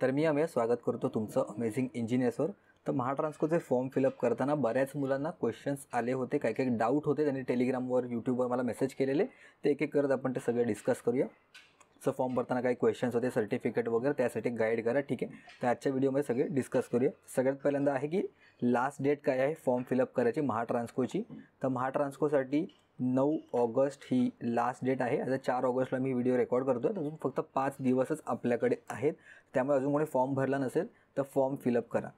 तर मी अमेय स्वागत करतो तुमचं अमेझिंग इंजिनियर्सवर। तर महाट्रान्सकोचे फॉर्म फिलअप करताना बऱ्याच मुलांना क्वेश्चन्स आले होते, काही काही डाऊट होते, त्यांनी टेलिग्रामवर यूट्यूबवर मला मेसेज केलेले, ते एक एक करत आपण ते सगळे डिस्कस करूया। सो फॉर्म भरताना काही क्वेश्चन्स होते, सर्टिफिकेट वगैरे, त्यासाठी गाईड करा, ठीक आहे। तर आजच्या व्हिडिओमध्ये सगळे डिस्कस करूया। सगळ्यात पहिल्यांदा आहे की लास्ट डेट काय आहे फॉर्म फिलअप करायची महाट्रान्सकोची। तर महाट्रान्सकोसाठी 9 ऑगस्ट ही लास्ट डेट आहे। आता 4 ऑगस्टला मी व्हिडिओ रेकॉर्ड करतोय, अजून फक्त 5 दिवसच आपल्याकडे आहेत, त्यामुळे अजून कोणी फॉर्म भरला नसेल तर फॉर्म फिलअप करा।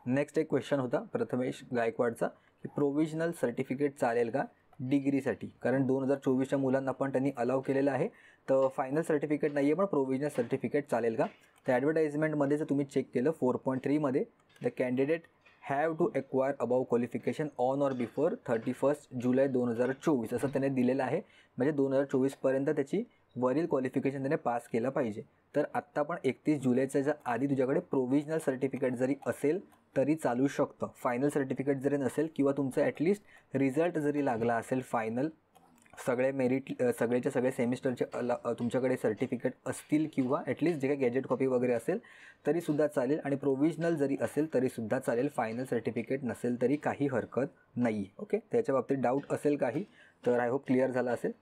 नेक्स्ट एक क्वेश्चन होता प्रथमेश गायकवाडचा की प्रोविजनल सर्टिफिकेट चालेल का डिग्रीसाठी, कारण 2024च्या मुलांना पण त्यांनी अलाव केलेलं आहे। तर फायनल सर्टिफिकेट नाही आहे पण प्रोविजनल सर्टिफिकेट चालेल का। तर ॲडव्हर्टाइजमेंटमध्ये जर तुम्ही चेक केलं 4.3 मध्ये the candidate have to acquire above qualification on or before 31 जुलै 2024 असं त्याने दिलेलं आहे। म्हणजे 2024पर्यंत त्याची वरील क्वालिफिकेशन त्याने पास केलं पाहिजे। तर आत्ता पण 31 जुलैच्या आधी तुझ्याकडे प्रोविजनल सर्टिफिकेट जरी असेल तरी चालू शकतं। फायनल सर्टिफिकेट जरी नसेल किंवा तुमचं ॲटलिस्ट रिझल्ट जरी लागला असेल फायनल, सगळे मेरिट सगळेच्या सगळे सेमिस्टरचे तुमच्याकडे सर्टिफिकेट असतील किंवा ॲटलिस्ट जे काही गॅजेट कॉपी वगैरे असेल तरीसुद्धा चालेल, आणि प्रोविजनल जरी असेल तरीसुद्धा चालेल। फायनल सर्टिफिकेट नसेल तरी काही हरकत नाही। ओके, त्याच्या बाबतीत डाऊट असेल काही तर आय होप क्लिअर झाला असेल।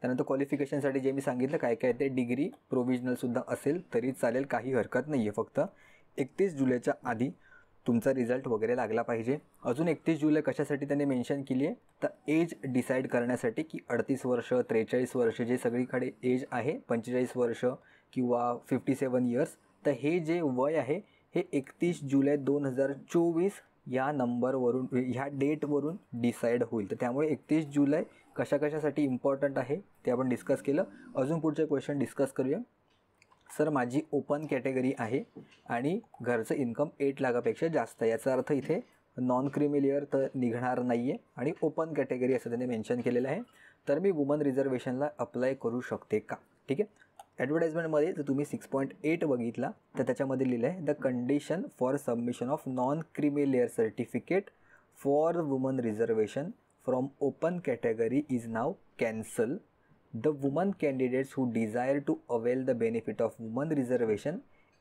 त्यानंतर क्वालिफिकेशनसाठी जे मी सांगितलं काय काय ते डिग्री प्रोविजनलसुद्धा असेल तरी चालेल, काही हरकत नाही आहे। फक्त 31 जुलैच्या आधी तुमचा रिझल्ट वगैरे लागला पाहिजे। अजून 31 जुलै कशासाठी त्यांनी मेन्शन केली आहे तर एज डिसाईड करण्यासाठी की 38 वर्ष 43 वर्ष जे सगळीकडे एज आहे, 45 वर्ष किंवा 57 इयर्स, तर हे जे वय आहे हे 31 जुलै 2024 या नंबरवरून ह्या डेटवरून डिसाईड होईल। तर त्यामुळे 31 जुलै कशासाठी इम्पॉर्टंट आहे ते आपण डिस्कस केलं। अजून पुढचे क्वेश्चन डिस्कस करूया। सर माझी ओपन कॅटेगरी आहे आणि घरचं इन्कम 8 लाखापेक्षा जास्त आहे, याचा अर्थ इथे नॉन क्रिमिलियर तर निघणार नाही आहे आणि ओपन कॅटेगरी असं त्याने मेन्शन केलेलं आहे। तर मी वुमन रिझर्वेशनला अप्लाय करू शकते का, ठीक आहे। ॲडव्हर्टाइजमेंटमध्ये जर तुम्ही 6.8 बघितला तर त्याच्यामध्ये लिहिलं आहे the condition for submission of non creamy layer certificate for woman reservation from open category is now cancel. The women candidates who desire to avail the benefit of women reservation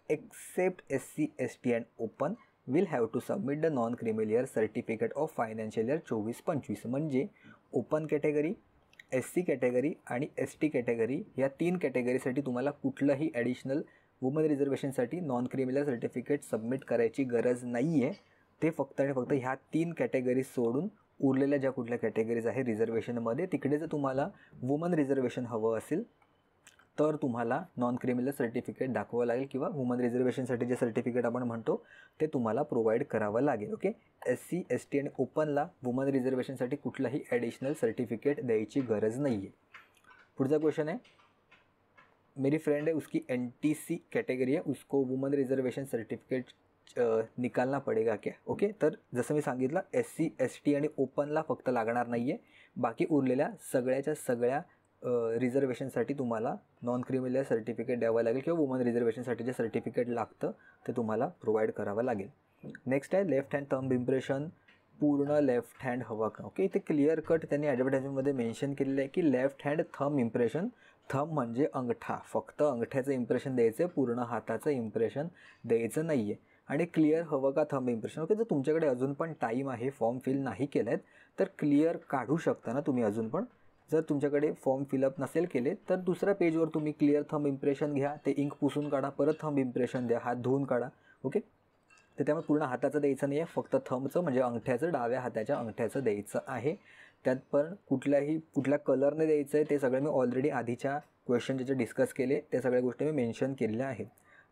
except SC, ST and open will have to submit the non-creamier certificate of financial year 24-25. म्हणजे open category, SC category आणि ST category या 3 कॅटेगरीसाठी तुम्हाला कुठलंही additional woman रिझर्वेशनसाठी non creamy layer certificate submit करायची गरज नाही आहे। ते फक्त आणि फक्त ह्या 3 कॅटेगरी सोडून उरलेल्या ज्या कुठल्या कॅटेगरीज आहे रिझर्वेशनमध्ये तिकडे जर तुम्हाला वुमन रिझर्वेशन हवं असेल तर तुम्हाला नॉन क्रिमिलियर सर्टिफिकेट दाखवावं लागेल किंवा वुमन रिझर्वेशनसाठी जे सर्टिफिकेट आपण म्हणतो ते तुम्हाला प्रोव्हाइड करावं लागेल। ओके, SC, ST आणि ओपनला वुमन रिझर्वेशनसाठी कुठलाही ॲडिशनल सर्टिफिकेट द्यायची गरज नाही आहे। पुढचा क्वेश्चन आहे, मेरी फ्रेंड है उसकी NTC कैटेगरी है, उसको वुमन रिजर्वेशन सर्टिफिकेट निकालना पडेगा क्या। ओके, तर जसं मी सांगितलं SC, ST आणि ओपनला फक्त लागणार नाही आहे, बाकी उरलेल्या सगळ्याच्या सगळ्या रिझर्वेशनसाठी तुम्हाला नॉन क्रिमिलियर सर्टिफिकेट द्यावं लागेल किंवा वुमन रिझर्वेशनसाठी जे सर्टिफिकेट लागतं ते तुम्हाला प्रोव्हाइड करावं लागेल। नेक्स्ट आहे लेफ्ट हँड थंब इम्प्रेशन पूर्ण लेफ्ट हँड हवा का। ओके, इथे क्लिअर कट त्यांनी ॲडव्हर्टाइजमेंटमध्ये मेन्शन केलेलं आहे की left hand thumb impression, thumb म्हणजे अंगठा, फक्त अंगठ्याचं इम्प्रेशन द्यायचं, पूर्ण हाताचं इम्प्रेशन द्यायचं नाही आहे। आणि क्लिअर हवं का थंब इम्प्रेशन। ओके, जर तुमच्याकडे अजून पण टाईम आहे, फॉर्म फिल नाही केलं आहेत तर क्लिअर काढू शकता ना तुम्ही अजून पण। जर तुमच्याकडे फॉर्म फिलअप नसेल केले तर दुसऱ्या पेजवर तुम्ही क्लिअर थंब इम्प्रेशन घ्या, ते इंक पुसून काढा, परत थंब इम्प्रेशन द्या, हात धुवून काढा। ओके, तर त्यामुळे पूर्ण हाताचं द्यायचं नाही आहे, फक्त थंबचं म्हणजे अंगठ्याचं, डाव्या हाताच्या अंगठ्याचं द्यायचं आहे। त्यात पण कुठल्या कलरने द्यायचं आहे ते सगळं मी ऑलरेडी आधीच्या क्वेश्चन जे डिस्कस केले त्या सगळ्या गोष्टी मी मेन्शन केलेल्या आहेत।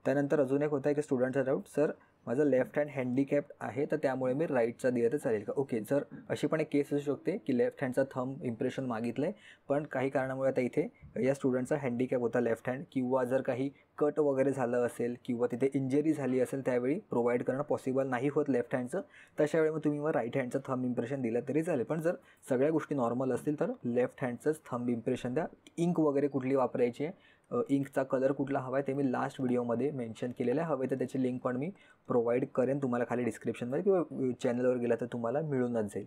त्यानंतर अजून एक होता आहे की स्टुडंटचा डाऊट, सर माझं लेफ्ट हँड हँडिकॅप्ड आहे तर त्यामुळे मी राईटचा दिला तर चालेल का। ओके, जर अशी पण एक केस असू शकते की लेफ्ट हँडचा थंब इम्प्रेशन मागितलं आहे पण काही कारणामुळे आता इथे या स्टुडंटचा हँडिकॅप होता लेफ्ट हँड, किंवा जर काही कट वगैरे झालं असेल किंवा तिथे इंजरी झाली असेल त्यावेळी प्रोव्हाइड करणं पॉसिबल नाही होत लेफ्ट हँडचं, तशा वेळी मग तुम्ही मग राईट हँडचं थंब इम्प्रेशन दिलं तरी चालेल। पण जर सगळ्या गोष्टी नॉर्मल असतील तर लेफ्ट हँडचंच थंब इम्प्रेशन द्या। इंक वगैरे कुठली वापरायची आहे, इंकचा कलर कुठला हवा आहे ते मी लास्ट व्हिडिओमध्ये मेन्शन केलेलं आहे, हवे तर त्याची लिंक पण मी प्रोव्हाइड करेन तुम्हाला खाली डिस्क्रिप्शनमध्ये किंवा चॅनलवर गेला तर तुम्हाला मिळूनच जाईल।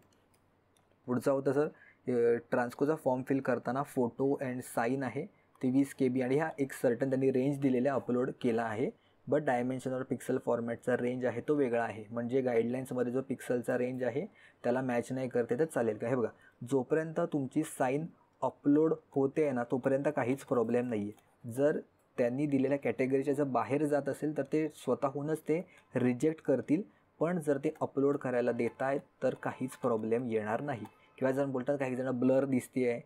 पुढचा होता सर ट्रान्सकोचा फॉर्म फिल करताना फोटो अँड साईन आहे ते 20 KB आणि हा एक सर्टन त्यांनी रेंज दिलेला अपलोड केला आहे बट डायमेन्शन और पिक्सल फॉर्मॅटचा रेंज आहे तो वेगळा आहे. म्हणजे गाईडलाईन्समध्ये जो पिक्सलचा रेंज आहे त्याला मॅच नाही करते तर चालेल का? हे बघा, जोपर्यंत तुमची साईन अपलोड होते आहे ना तोपर्यंत काहीच प्रॉब्लेम नाही आहे. जर त्यांनी दिलेल्या कॅटेगरीच्या जर बाहेर जात असेल तर ते स्वतःहूनच ते रिजेक्ट करतील. पण जर ते अपलोड करायला देत आहेत तर काहीच प्रॉब्लेम येणार नाही. किंवा जर बोलतात काही जण ब्लर दिसते आहे,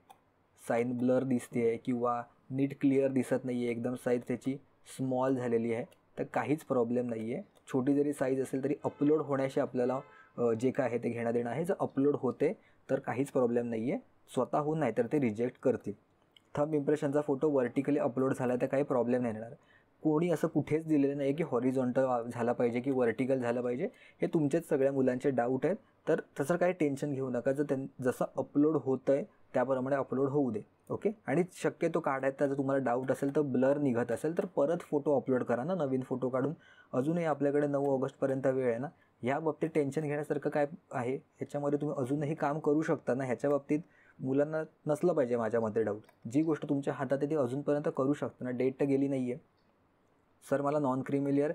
साईन ब्लर दिसते आहे किंवा नीट क्लिअर दिसत नाही आहे, एकदम साईज त्याची स्मॉल झालेली आहे, तर काहीच प्रॉब्लेम नाही आहे. छोटी जरी साईज असेल तरी अपलोड होण्याशी आपल्याला जे काय आहे ते घेणं देणं आहे. जर अपलोड होते तर काहीच प्रॉब्लेम नाही आहे, स्वतःहून नाही तर ते रिजेक्ट करतील. थंब इम्प्रेशनचा फोटो व्हर्टिकली अपलोड झाला तर काही प्रॉब्लेम नाही येणार. कोणी असं कुठेच दिलेलं नाही की हॉरिझॉन्टल झाला पाहिजे की व्हर्टिकल झालं पाहिजे. हे तुमचेच सगळ्या मुलांचे डाऊट आहेत. तर तसं काही टेन्शन घेऊ नका. जर जसं अपलोड होतं आहे त्याप्रमाणे अपलोड होऊ दे. ओके. आणि शक्यतो काढायचा जर तुम्हाला डाऊट असेल तर ब्लर निघत असेल तर परत फोटो अपलोड करा ना, नवीन फोटो काढून. अजूनही आपल्याकडे 9 ऑगस्टपर्यंत वेळ आहे ना. ह्या बाबतीत टेन्शन घेण्यासारखं काय आहे? ह्याच्यामध्ये तुम्ही अजूनही काम करू शकता ना. ह्याच्या बाबतीत मुलांना नसलं पाहिजे माझ्या मते डाऊट. जी गोष्ट तुमच्या हातात आहे ती अजूनपर्यंत करू शकता ना. डेट तर गेली नाही आहे. सर मला नॉन क्रिमिलियर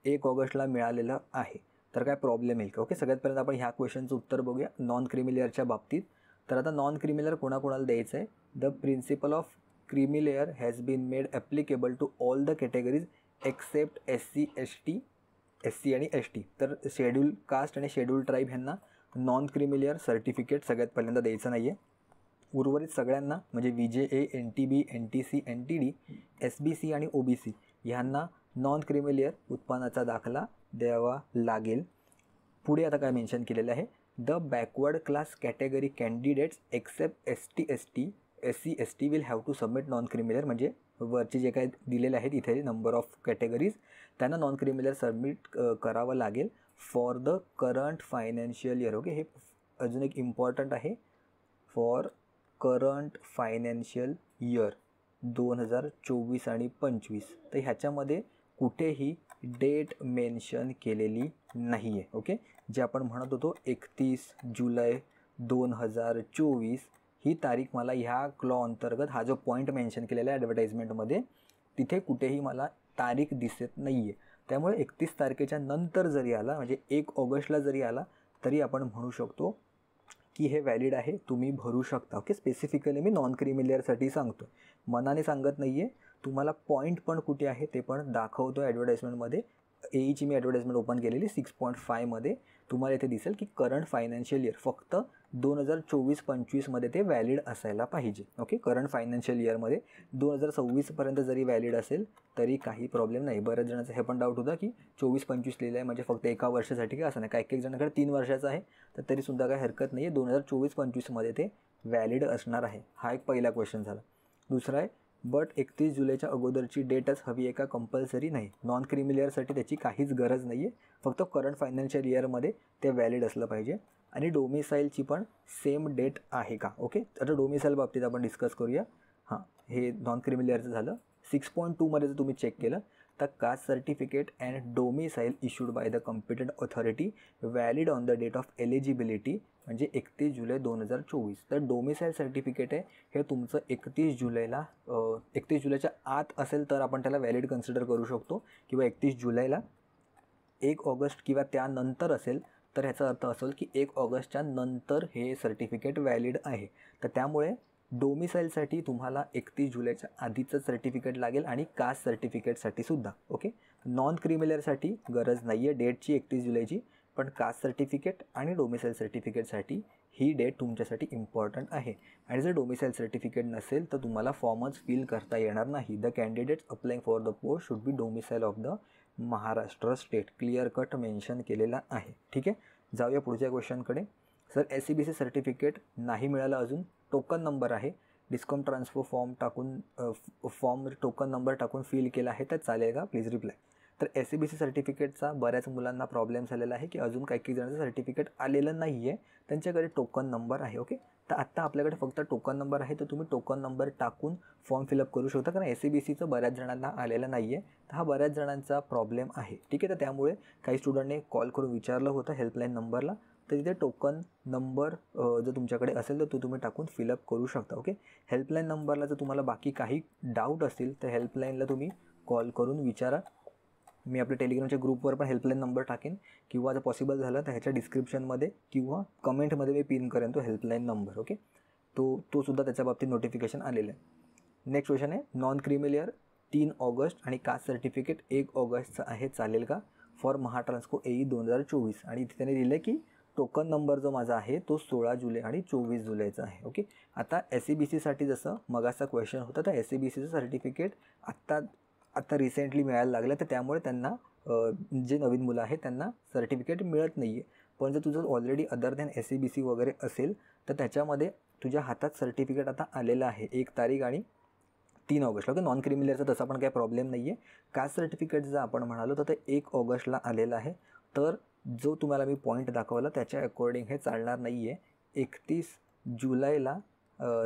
1 ऑगस्टला मिळालेलं आहे तर काय प्रॉब्लेम येईल का? ओके. सगळ्यात पहिल्यांदा आपण ह्या क्वेश्चनचं उत्तर बघूया नॉन क्रिमिलियरच्या बाबतीत. तर आता नॉन क्रिमिलियर कोणाकोणाला द्यायचं आहे? The principle of creamy layer has been made applicable to all the categories except SC आणि ST. तर शेड्यूल कास्ट आणि शेड्यूल ट्राईब ह्यांना नॉन क्रिमिलियर सर्टिफिकेट सगळ्यात पहिल्यांदा द्यायचं नाही आहे. उर्वरित सगळ्यांना म्हणजे VJA, NTB, NTC, NTD, SBC आणि OBC ह्यांना नॉन क्रिमिलियर उत्पन्नाचा दाखला द्यावा लागेल. पुढे आता काय मेन्शन केलेलं आहे? The backward class category candidates except SC, ST will have to submit non creamy layer. म्हणजे वरचे जे काही दिलेले आहेत इथे नंबर ऑफ कॅटेगरीज त्यांना नॉन क्रिमिलियर सबमिट करावं लागेल for the current financial year. Okay. हे अजून एक इम्पॉर्टंट आहे. फॉर करंट फायनान्शियल इयर 2024 आणि 25. तर ह्याच्यामध्ये कुठेही डेट मेन्शन केलेली नाही आहे. ओके. जे आपण म्हणत होतो 31 जुलै 2024 ही तारीख मला ह्या क्लॉ अंतर्गत हा जो पॉईंट मेन्शन केलेला आहे ॲडव्हर्टाईजमेंटमध्ये तिथे कुठेही मला तारीख दिसत नाही आहे. त्यामुळे 31 तारखेच्या नंतर जरी आला म्हणजे 1 ऑगस्टला जरी आला तरी आपण म्हणू शकतो की हे व्हॅलिड आहे, तुम्ही भरू शकता. ओके. स्पेसिफिकली मी नॉन क्रिमिलियरसाठी सांगतो, मनाने सांगत नाही आहे. तुम्हाला पॉईंट पण कुठे आहे ते पण दाखवतो ॲडव्हर्टाईजमेंटमध्ये. AEची मी ॲडव्हर्टाईजमेंट ओपन केलेली 6.5मध्ये तुम्हाला इथे दिसेल की करंट फायनान्शियल इयर फक्त 2024-25मध्ये ते व्हॅलिड असायला पाहिजे. ओके. करंट फायनान्शियल इयरमध्ये 2026पर्यंत जरी व्हॅलिड असेल तरी काही प्रॉब्लेम नाही. बऱ्याच जणांचा हे पण डाऊट होता की 24-25 लिहिलं आहे म्हणजे फक्त एका वर्षासाठी काय, असं नाही. काही जणांकडे 3 वर्षाचं आहे तर तरीसुद्धा काही हरकत नाही आहे. 2024-25मध्ये ते व्हॅलिड असणार आहे. हा एक पहिला क्वेश्चन झाला. दुसरा आहे बट 31 जुलैच्या अगोदरची डेटच हवी आहे का? कंपल्सरी नाही. नॉन क्रिमिलियरसाठी त्याची काहीच गरज नाही आहे. फक्त करंट फायनान्शियल इयरमध्ये ते व्हॅलिड असलं पाहिजे. आणि डोमिसाईलची पण सेम डेट आहे का? ओके. आता डोमिसाईल बाबतीत आपण डिस्कस करूया. हां, हे नॉन क्रिमिलियरचं झालं. 6.2मध्ये जर तुम्ही चेक केलं तर caste certificate and domicile issued by the competent authority valid on the date of eligibility म्हणजे 31 जुलै 2024. तर डोमिसाईल सर्टिफिकेट आहे हे तुमचं 31 जुलैच्या आत असेल तर आपण त्याला व्हॅलिड कन्सिडर करू शकतो. किंवा 31 जुलैला 1 ऑगस्ट किंवा त्यानंतर असेल तर ह्याचा अर्थ असेल की 1 ऑगस्टच्या नंतर हे सर्टिफिकेट व्हॅलिड आहे. तर त्यामुळे डोमिसाईलसाठी तुम्हाला 31 जुलैच्या आधीचं सर्टिफिकेट लागेल आणि कास्ट सर्टिफिकेटसाठी सुद्धा. ओके. नॉन क्रिमिलियरसाठी गरज नाही आहे डेटची 31 जुलैची, पण कास्ट सर्टिफिकेट आणि डोमिसाईल सर्टिफिकेटसाठी ही डेट तुमच्यासाठी इम्पॉर्टंट आहे. आणि जर डोमिसाईल सर्टिफिकेट नसेल तर तुम्हाला फॉर्मच फिल करता येणार नाही. The candidates applying for the post should be domicile of the Maharashtra state. Clear cut mention केलेला आहे. ठीक आहे. जाऊया पुढच्या क्वेश्चनकडे. सर SCBC सर्टिफिकेट नाही मिळालं अजून, टोकन नंबर आहे, discom transfer form token number टाकून फिल केला आहे तर चालेल का? Please reply. तर SCBC सर्टिफिकेटचा बऱ्याच मुलांना प्रॉब्लेम झालेला आहे की अजून काही जणांचं सर्टिफिकेट आलेलं नाही आहे, त्यांच्याकडे टोकन नंबर आहे. ओके. तर आत्ता आपल्याकडे फक्त टोकन नंबर आहे तर तुम्ही टोकन नंबर टाकून फॉर्म फिलअप करू शकता. कारण SCBCचं बऱ्याच जणांना आलेलं नाही आहे, तर हा बऱ्याच जणांचा प्रॉब्लेम आहे. ठीक आहे. तर त्यामुळे काही स्टुडंटने कॉल करून विचारलं होतं हेल्पलाईन नंबरला, तर तिथे टोकन नंबर जर तुमच्याकडे असेल तर तो तुम्ही टाकून फिलअप करू शकता. ओके. हेल्पलाईन नंबरला जर तुम्हाला बाकी काही डाऊट असतील तर हेल्पलाईनला तुम्ही कॉल करून विचारा. मी आपल्या टेलिग्रामच्या ग्रुपवर पण हेल्पलाईन नंबर टाकेन, किंवा जर पॉसिबल झालं तर ह्याच्या डिस्क्रिप्शनमध्ये किंवा कमेंटमध्ये मी पिन करेन तो हेल्पलाईन नंबर. ओके, तो सुद्धा त्याच्या बाबतीत नोटिफिकेशन आलेलं आहे. नेक्स्ट क्वेश्चन आहे, नॉन क्रिमिलियर 3 ऑगस्ट आणि कास्ट सर्टिफिकेट 1 ऑगस्टचं आहे, चालेल का फॉर महाट्रान्सको AE 2024. आणि इथे त्याने दिलं की टोकन नंबर जो माझा आहे तो 16 जुलै आणि 24 जुलैचा आहे. ओके, आता SEBCसाठी जसं मगाचा क्वेश्चन होता, तर SEBCचं सर्टिफिकेट आत्ता रिसेंटली मिळायला लागलं, तर त्यामुळे त्यांना जे नवीन मुलं आहेत त्यांना सर्टिफिकेट मिळत नाही आहे. पण जर तुझं ऑलरेडी अदर दॅन SEBC वगैरे असेल तर त्याच्यामध्ये तुझ्या हातात सर्टिफिकेट आता आलेलं आहे 1 तारीख आणि 3 ऑगस्टला. ओके, नॉन क्रिमिलियरचा तसा पण काही प्रॉब्लेम नाही आहे. कास्ट सर्टिफिकेट जर आपण म्हणालो तर ते 1 ऑगस्टला आलेलं आहे. तर जो तुम्हाला मी पॉईंट दाखवला त्याच्या अकॉर्डिंग हे चालणार नाही आहे. 31 जुलैला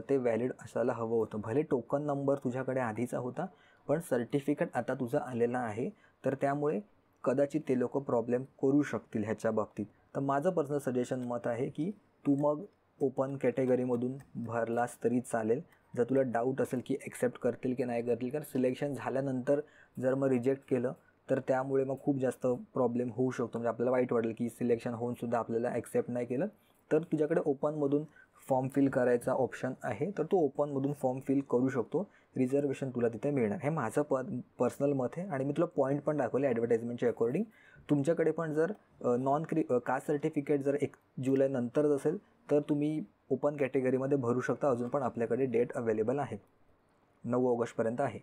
ते व्हॅलिड असायला हवं होतं. भले टोकन नंबर तुझ्याकडे आधीचा होता, पण सर्टिफिकेट आता तुझं आलेलं आहे, तर त्यामुळे कदाचित ते लोक प्रॉब्लेम करू शकतील ह्याच्या बाबतीत. तर माझं पर्सनल सजेशन मत आहे की तू मग ओपन कॅटेगरीमधून भरलास तरी चालेल. जर तुला डाऊट असेल की ॲक्सेप्ट करतील की नाही करतील, कारण सिलेक्शन झाल्यानंतर जर मग रिजेक्ट केलं तर त्यामुळे मग खूप जास्त प्रॉब्लेम होऊ शकतो. म्हणजे आपल्याला वाईट वाटेल की सिलेक्शन होऊनसुद्धा आपल्याला ॲक्सेप्ट नाही केलं. तर तुझ्याकडे ओपनमधून फॉर्म फिल करायचा ऑप्शन आहे, तर तू ओपनमधून फॉर्म फिल करू शकतो. रिझर्वेशन तुला तिथे मिळणार. हे माझं पर्सनल मत आहे आणि मी तुला पॉईंट पण दाखवले ॲडव्हर्टाईजमेंटच्या अकॉर्डिंग. तुमच्याकडे पण जर कास्ट सर्टिफिकेट जर 1 जुलै नंतर असेल तर तुम्ही ओपन कॅटेगरीमध्ये भरू शकता. अजून पण आपल्याकडे डेट अवेलेबल आहे, 9 ऑगस्टपर्यंत आहे.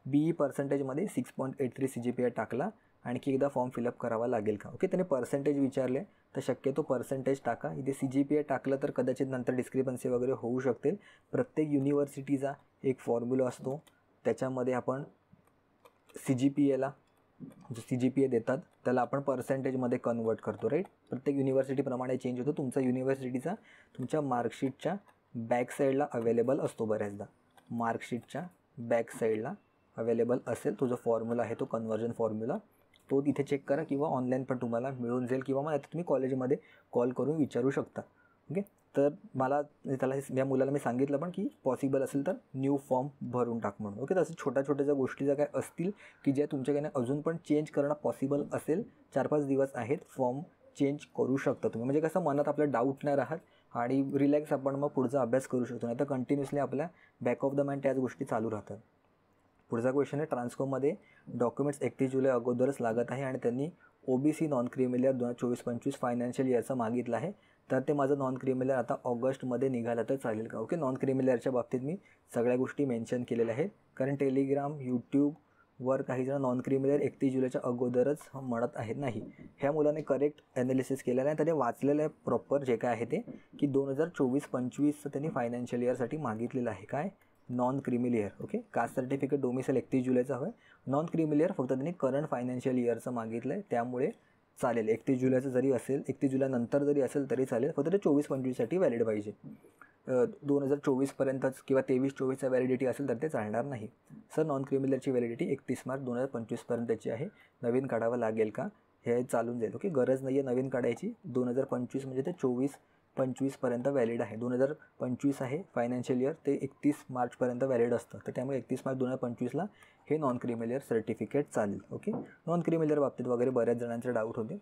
BE पर्सेंटेजमध्ये 6.83 CGPA टाकला, आणखी एकदा फॉर्म फिलअप करावा लागेल का? ओके, त्याने पर्सेंटेज विचारले तर शक्यतो पर्सेंटेज टाका. इथे CGPA टाकलं तर कदाचित नंतर डिस्क्रिपन्सी वगैरे होऊ शकतील. प्रत्येक युनिव्हर्सिटीचा एक फॉर्म्युला असतो, त्याच्यामध्ये आपण CGPAला जो CGPA देतात त्याला आपण पर्सेंटेजमध्ये कन्वर्ट करतो, राईट. प्रत्येक युनिव्हर्सिटीप्रमाणे चेंज होतो. तुमचा युनिव्हर्सिटीचा तुमच्या मार्कशीटच्या बॅक साईडला अवेलेबल असतो. बऱ्याचदा मार्कशीटच्या बॅक साईडला अवेलेबल असेल तो जो फॉर्म्युला आहे, तो कन्वर्जन फॉर्म्युला, तो तिथे चेक करा, किंवा ऑनलाईन पण तुम्हाला मिळून जाईल, किंवा मग आता तुम्ही कॉलेजमध्ये कॉल करून विचारू शकता. ओके, तर या मुलाला मी सांगितलं पण की पॉसिबल असेल तर न्यू फॉर्म भरून टाक म्हणून. ओके, तसं छोट्या ज्या गोष्टी ज्या काय असतील की ज्या तुमच्याकडे अजून पण चेंज करणं पॉसिबल असेल, 4-5 दिवस आहेत, फॉर्म चेंज करू शकता तुम्ही. म्हणजे कसं मनात आपल्या डाऊट नाही राहत आणि रिलॅक्स आपण मग पुढचा अभ्यास करू शकतो. नाही तर कंटिन्युअसली आपल्या बॅक ऑफ द माइंड त्याच गोष्टी चालू राहतात. पुढचा क्वेश्चन आहे, ट्रान्सकोमध्ये डॉक्युमेंट्स 31 जुलै अगोदरच लागत आहे आणि त्यांनी OBC नॉन क्रिमिलियर 2024-25 फायनान्शियल इयरचं मागितलं आहे, तर ते माझं नॉन क्रिमिलियर आता ऑगस्टमध्ये निघालं तर चालेल का? ओके, नॉन क्रिमिलियरच्या बाबतीत मी सगळ्या गोष्टी मेन्शन केलेल्या आहेत, कारण टेलिग्राम यूट्यूबवर काही जण नॉन क्रिमिलियर 31 जुलैच्या अगोदरच म्हणत आहेत. नाही, ह्या मुलाने करेक्ट ॲनालिसिस केलेलं आहे, त्याने वाचलेलं आहे प्रॉपर जे काय आहे ते, की 2024-25चं त्यांनी फायनान्शियल इयरसाठी मागितलेलं आहे. काय? Non creamy layer. Okay, caste certificate domicile 31 जुलैचं हवं आहे. नॉन क्रिमिलियर फक्त त्यांनी करंट फायनान्शियल इयरचं मागितलं आहे, त्यामुळे चालेल. 31 जुलैचं जरी असेल, 31 जुलैनंतर जरी असेल तरी चालेल, फक्त ते 24-25साठी व्हॅलिड पाहिजे. 2024पर्यंतच किंवा 23-24चा व्हॅलिडिटी असेल तर ते चालणार नाही. सर, नॉन क्रिमिलियरची व्हॅलिडिटी 31 मार्च 2025पर्यंतची आहे, नवीन काढावं लागेल का? हे चालून जाईल. ओके, गरज नाही आहे नवीन काढायची. 2025 म्हणजे ते 24-25पर्यंत व्हॅलिड आहे. 2025 आहे फायनान्शियल इयर, ते 31 मार्चपर्यंत व्हॅलिड असतं, तर त्यामुळे 31 मार्च 2025ला हे नॉन क्रिमिलियर सर्टिफिकेट चालेल. ओके, नॉन क्रिमिलियर बाबतीत वगैरे बऱ्याच जणांचे डाऊट होते.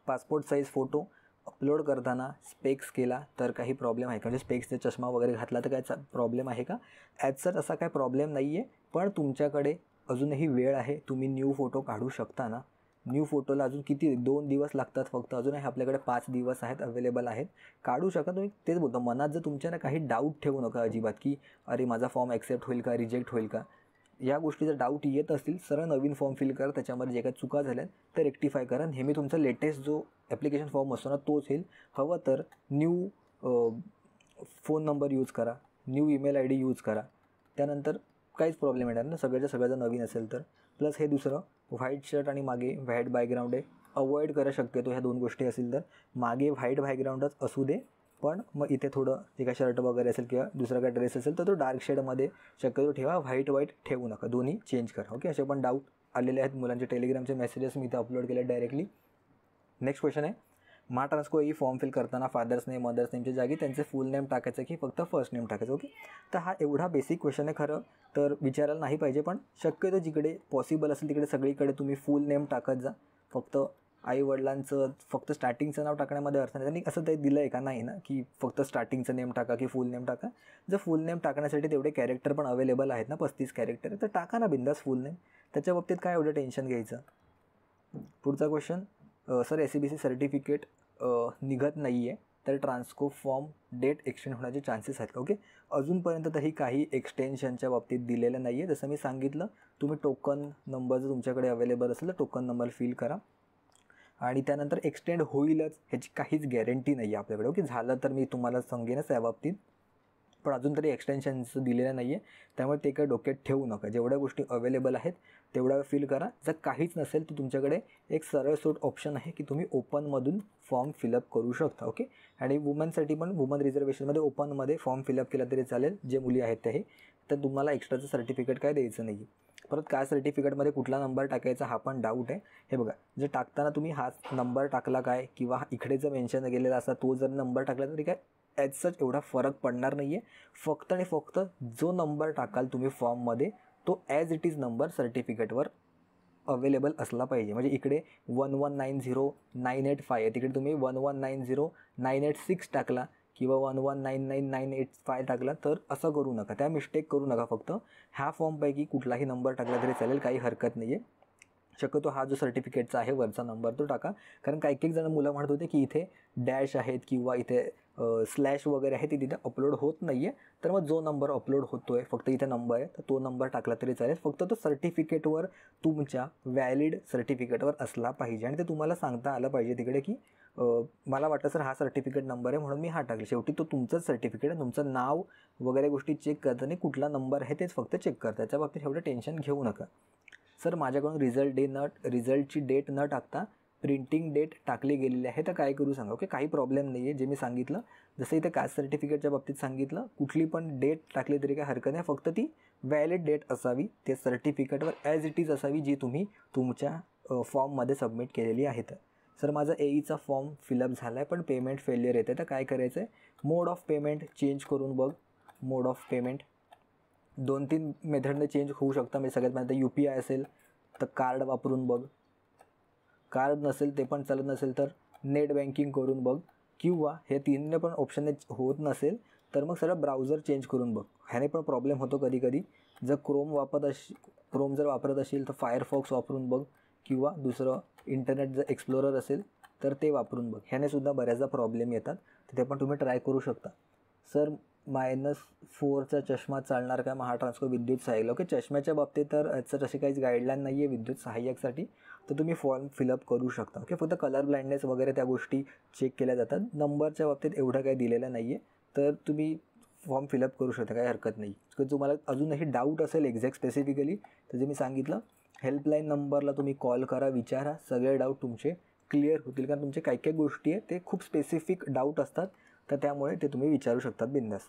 पासपोर्ट साईज फोटो अपलोड करताना स्पेक्स केला तर काही प्रॉब्लेम आहे का? म्हणजे स्पेक्सचा चष्मा वगैरे घातला तर काय प्रॉब्लेम आहे का? ॲज सच असा काय प्रॉब्लेम नाही आहे, पण तुमच्याकडे अजूनही वेळ आहे. तुम्ही न्यू फोटो काढू शकता ना. न्यू फोटोला अजून किती 2 दिवस लागतात फक्त, अजूनही आपल्याकडे 5 दिवस आहेत, अवेलेबल आहेत, काढू शकता तुम्ही. तेच बोलतो, मनात जर तुमच्या काही डाऊट ठेवू नका अजिबात, की अरे माझा फॉर्म ॲक्सेप्ट होईल का, रिजेक्ट होईल का. या गोष्टी जर डाऊट येत असतील, सरळ नवीन फॉर्म फिल करा, त्याच्यामध्ये जे काही चुका झाल्या तर रेक्टिफाय करा. नेहमी तुमचा लेटेस्ट जो ॲप्लिकेशन फॉर्म असतो ना तोच येईल. हवं तर न्यू फोन नंबर यूज करा, न्यू ईमेल ID यूज करा, त्यानंतर काहीच प्रॉब्लेम येणार ना, सगळ्याचं जर नवीन असेल तर. प्लस हे दुसरं, व्हाईट शर्ट आणि मागे व्हाईट बॅकग्राऊंड आहे, अवॉइड करा शक्यतो ह्या 2 गोष्टी असेल तर. मागे व्हाईट बॅकग्राऊंडच असू दे, पण मग इथे थोडं जे काय शर्ट वगैरे असेल किंवा दुसरा काय ड्रेस असेल तर तो डार्क शेडमध्ये शक्यतो ठेवा, व्हाईट ठेवू नका, दोन्ही चेंज करा. ओके, असे पण डाऊट आलेले आहेत मुलांचे. टेलिग्रामचे मेसेजेस मी इथे अपलोड केले डायरेक्टली. नेक्स्ट क्वेश्चन आहे, महाट्रान्सको ई फॉर्म फिल करताना फादर्स नेम मदर्स नेमच्या जागी त्यांचे फुल नेम टाकायचं की फक्त फर्स्ट नेम टाकायचं. ओके, तर हा एवढा बेसिक क्वेश्चन आहे खरं तर विचारायला नाही पाहिजे, पण शक्यतो जिकडे पॉसिबल असेल तिकडे सगळीकडे तुम्ही फुल नेम टाकत जा. फक्त आईवडिलांचं फक्त स्टार्टिंगचं नाव टाकण्यामध्ये अर्थ नाही. त्यांनी असं ते दिलं आहे का नाही ना की फक्त स्टार्टिंगचं नेम टाका की फुल नेम टाका. जर फुल नेम टाकण्यासाठी तेवढे कॅरेक्टर पण अवेलेबल आहेत ना, 35 कॅरेक्टर, तर टाका ना बिंदास फुल नेम. त्याच्या बाबतीत काय एवढं टेन्शन घ्यायचं. पुढचा क्वेश्चन, सर SABC सर्टिफिकेट निघत नाही आहे तर ट्रान्सको फॉर्म डेट एक्सटेंड होण्याचे चान्सेस आहेत का. ओके, अजूनपर्यंत तरी काही एक्सटेन्शनच्या बाबतीत दिलेलं नाही आहे. जसं मी सांगितलं, तुम्ही टोकन नंबर जर तुमच्याकडे अवेलेबल असेल तर टोकन नंबर फिल करा आणि त्यानंतर एक्सटेंड होईलच ह्याची काहीच गॅरंटी नाही आहे आपल्याकडे. ओके, झालं तर मी तुम्हाला सांगेनच त्या बाबतीत, पण अजून तरी एक्सटेन्शनचं दिलेलं नाही आहे, त्यामुळे ते काही डोक्यात ठेवू नका. जेवढ्या गोष्टी अवेलेबल आहेत तेवढ्या फिल करा. जर काहीच नसेल तर तुमच्याकडे एक सरळ सूट ऑप्शन आहे की तुम्ही ओपनमधून फॉर्म फिलअप करू शकता. ओके, आणि वुमनसाठी पण वुमन रिझर्वेशनमध्ये ओपनमध्ये फॉर्म फिलअप केला तरी चालेल, जे मुली आहेत ते. तर तुम्हाला एक्स्ट्राचं सर्टिफिकेट काय द्यायचं नाही. परत काय सर्टिफिकेटमध्ये कुठला नंबर टाकायचा हा पण डाऊट आहे. हे बघा, जर टाकताना तुम्ही हा नंबर टाकला काय किंवा इकडे जर मेन्शन केलेला असा तो जर नंबर टाकला तरी काय ॲज सच एवढा फरक पडणार नाही आहे. फक्त आणि फक्त जो नंबर टाकाल तुम्ही फॉर्ममध्ये तो ॲज इट इज नंबर सर्टिफिकेटवर अवेलेबल असला पाहिजे. म्हणजे इकडे 1190985 आहे, तिकडे तुम्ही 1190986 टाकला किंवा 1199985 टाकला तर असं करू नका, त्या मिस्टेक करू नका. फक्त ह्या फॉर्मपैकी कुठलाही नंबर टाकला तरी चालेल, काही हरकत नाही आहे. शक्यतो हा जो सर्टिफिकेटचा आहे वरचा नंबर तो टाका, कारण काही जण मुलं म्हणत होते की इथे डॅश आहेत किंवा इथे स्लॅश वगैरे आहे, ते तिथे अपलोड होत नाही आहे. तर मग जो नंबर अपलोड होतो आहे फक्त इथे नंबर आहे तर तो नंबर टाकला तरी चालेल. फक्त तो सर्टिफिकेटवर तुमच्या व्हॅलिड सर्टिफिकेटवर असला पाहिजे आणि ते तुम्हाला सांगता आलं पाहिजे तिकडे की मला वाटतं सर हा सर्टिफिकेट नंबर आहे म्हणून मी हा टाकला. शेवटी तो तुमचंच सर्टिफिकेट आहे, तुमचं नाव वगैरे गोष्टी चेक करताना कुठला नंबर आहे तेच फक्त चेक करता. त्याच्या बाबतीत एवढं टेन्शन घेऊ नका. सर माझ्याकडून रिझल्टची डेट न टाकता प्रिंटिंग डेट टाकली गेलेली आहे तर काय करू सांगा. ओके, काही प्रॉब्लेम नाही आहे. जे मी सांगितलं जसं इथे कास्ट सर्टिफिकेटच्या बाबतीत सांगितलं, कुठली पण डेट टाकली तरी काही हरकत नाही, फक्त ती व्हॅलिड डेट असावी, ते सर्टिफिकेटवर ॲज इट इज असावी जी तुम्ही तुमच्या फॉर्ममध्ये सबमिट केलेली आहे. तर सर माझा AEचा फॉर्म फिलअप झाला आहे पण पेमेंट फेल्युअर येते तर काय करायचं आहे. मोड ऑफ पेमेंट चेंज करून बघ. मोड ऑफ पेमेंट 2-3 मेथडने चेंज होऊ शकतं. म्हणजे सगळ्यात पहिल्यांदा UPI असेल तर कार्ड वापरून बघ, कार्ड नसेल ते पण चालत नसेल तर नेट बँकिंग करून बघ, किंवा हे तीनने पण ऑप्शनने होत नसेल तर मग सरळ ब्राउझर चेंज करून बघ. ह्याने पण प्रॉब्लेम होतो कधी कधी. जर क्रोम जर वापरत असेल तर फायरफॉक्स वापरून बघ, किंवा दुसरं इंटरनेट जर एक्सप्लोरर असेल तर ते वापरून बघ. ह्याने सुद्धा बऱ्याचदा प्रॉब्लेम येतात, तर ते पण तुम्ही ट्राय करू शकता. सर -4चा चष्मा चालणार का महाट्रान्सको विद्युत सहाय्यक. ओके, चष्म्याच्या बाबतीत तर याचं तशी काहीच गाईडलाईन नाही आहे विद्युत सहाय्यकसाठी, तर तुम्ही फॉर्म फिलअप करू शकता. ओके, फक्त कलर ब्लाइंडनेस वगैरे त्या गोष्टी चेक केल्या जातात. नंबरच्या बाबतीत एवढं काही दिलेलं नाही आहे, तर तुम्ही फॉर्म फिलअप करू शकता, काही हरकत नाही. जर तुम्हाला अजूनही डाऊट असेल एक्झॅक्ट स्पेसिफिकली तर जे मी सांगितलं हेल्पलाईन नंबरला तुम्ही कॉल करा, विचारा, सगळे डाऊट तुमचे क्लिअर होतील. कारण तुमचे काही काही गोष्टी आहेत ते खूप स्पेसिफिक डाऊट असतात, तर त्यामुळे ते तुम्ही विचारू शकतात बिंदास.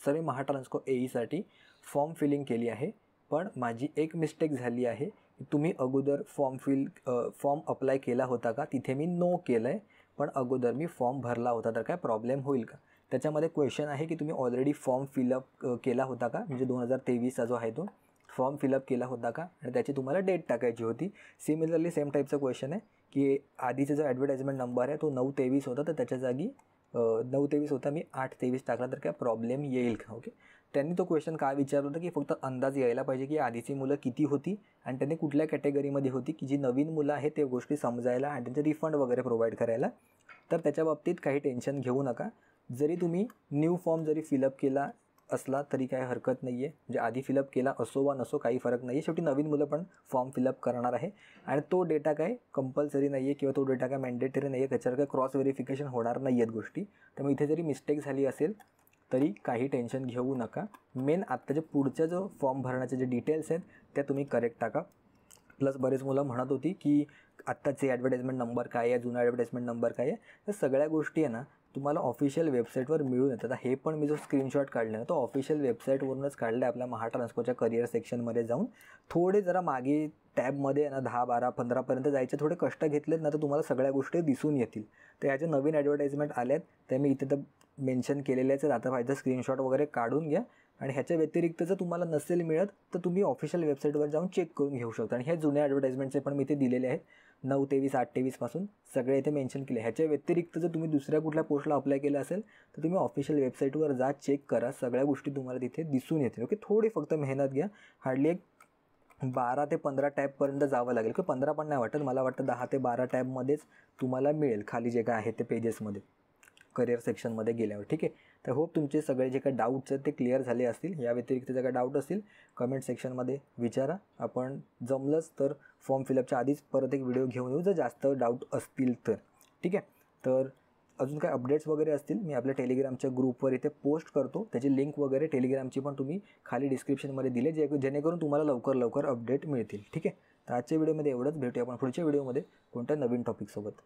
सर मी महाट्रान्सको AEसाठी फॉर्म फिलिंग केली आहे, पण माझी एक मिस्टेक झाली आहे. तुम्ही अगोदर फॉर्म अप्लाय केला होता का. तिथे मी नो केलं आहे, पण अगोदर मी फॉर्म भरला होता, तर काय प्रॉब्लेम होईल का. त्याच्यामध्ये क्वेश्चन आहे की तुम्ही ऑलरेडी फॉर्म फिलअप केला होता का, म्हणजे 2023चा जो आहे तो फॉर्म फिलअप केला होता का, आणि त्याची तुम्हाला डेट टाकायची होती. सिमिलरली सेम टाईपचा क्वेश्चन आहे की आधीचा जो ॲडव्हर्टाइजमेंट नंबर आहे तो 923 होता, तर त्याच्या जागी 923 होता, मी 823 टाकला, तर काय प्रॉब्लेम येईल का. ओके, त्यांनी तो क्वेश्चन काय विचारला होता की फक्त अंदाज यायला पाहिजे की आधीची मुलं किती होती आणि त्यांनी कुठल्या कॅटेगरीमध्ये होती, की जी नवीन मुलं आहेत ते गोष्टी समजायला आणि त्यांचे रिफंड वगैरे प्रोव्हाइड करायला. तर त्याच्या बाबतीत काही टेन्शन घेऊ नका. जरी तुम्ही न्यू फॉर्म जरी फिलअप केला असला तरी काही हरकत नाही आहे. म्हणजे आधी फिलअप केला असो वा नसो काही फरक नाही आहे. शेवटी नवीन मुलं पण फॉर्म फिलअप करणार आहे आणि तो डेटा काय कंपल्सरी नाही आहे किंवा तो डेटा काय मॅन्डेटरी नाही आहे, त्याच्यावर काय क्रॉस व्हेरिफिकेशन होणार नाही आहेत गोष्टी. त्यामुळे इथे जरी मिस्टेक झाली असेल तरी काही टेन्शन घेऊ नका. मेन आत्ता जे पुढच्या जो फॉर्म भरण्याचे जे डिटेल्स आहेत त्या तुम्ही करेक्ट टाका. प्लस बरेच मुलं म्हणत होती की आत्ताचे ॲडव्हर्टाइजमेंट नंबर काय आहे, जुना ॲडव्हर्टाइजमेंट नंबर काय आहे, तर सगळ्या गोष्टी आहे ना तुम्हाला ऑफिशियल वेबसाईटवर मिळून येतं. आता हे पण मी जो स्क्रीनशॉट काढला ना तो ऑफिशियल वेबसाईटवरूनच काढला आहे. आपल्या महाट्रान्सकोच्या करिअर सेक्शनमध्ये जाऊन थोडे जरा मागे टॅबमध्ये ना 10, 12, 15पर्यंत जायचे थोडे कष्ट घेतलेत ना तर तुम्हाला सगळ्या गोष्टी दिसून येतील. तर ह्याचे नवीन ॲडव्हर्टाइजमेंट आले आहेत ते मी इथे तर मेन्शन केलेलेच आहेत. आता पाहिजे स्क्रीनशॉट वगैरे काढून घ्या. आणि ह्याच्या व्यतिरिक्त जर तुम्हाला नसेल मिळत तर तुम्ही ऑफिशियल वेबसाईटवर जाऊन चेक करून घेऊ शकता. आणि हे जुन्या ॲडव्हर्टाइजमेंटचे पण मी इथे दिलेले आहेत 9-23, 8-23 पासून सगळे इथे मेन्शन केले. ह्याच्या व्यतिरिक्त जर तुम्ही दुसऱ्या कुठल्या पोस्टला अप्लाय केलं असेल तर तुम्ही ऑफिशियल वेबसाईटवर जा, चेक करा, सगळ्या गोष्टी तुम्हाला तिथे दिसून येतील. ओके, थोडी फक्त मेहनत घ्या. हार्डली एक 12 ते 15 टॅबपर्यंत जावं लागेल किंवा 15 पण नाही वाटत, मला वाटतं 10 ते 12 टॅबमध्येच तुम्हाला मिळेल खाली जे काय आहे ते पेजेसमध्ये करिअर सेक्शनमध्ये गेल्यावर. ठीक आहे, तर होप तुमचे सगळे जे काही डाऊट्स आहेत ते क्लिअर झाले असतील. या व्यतिरिक्त जर काही डाऊट असतील कमेंट सेक्शनमध्ये विचारा. आपण जमलंच तर फॉर्म फिलअपच्या आधीच परत एक व्हिडिओ घेऊन येऊ जर जास्त डाऊट असतील तर. ठीक आहे, तर अजून काही अपडेट्स वगैरे असतील मी आपल्या टेलिग्रामच्या ग्रुपवर इथे पोस्ट करतो. त्याची लिंक वगैरे टेलिग्रामची पण तुम्ही खाली डिस्क्रिप्शनमध्ये दिले जेणेकरून तुम्हाला लवकर अपडेट मिळतील. ठीक आहे, तर आजच्या व्हिडिओमध्ये एवढंच. भेटूया आपण पुढच्या व्हिडिओमध्ये कोणत्या नवीन टॉपिकसोबत.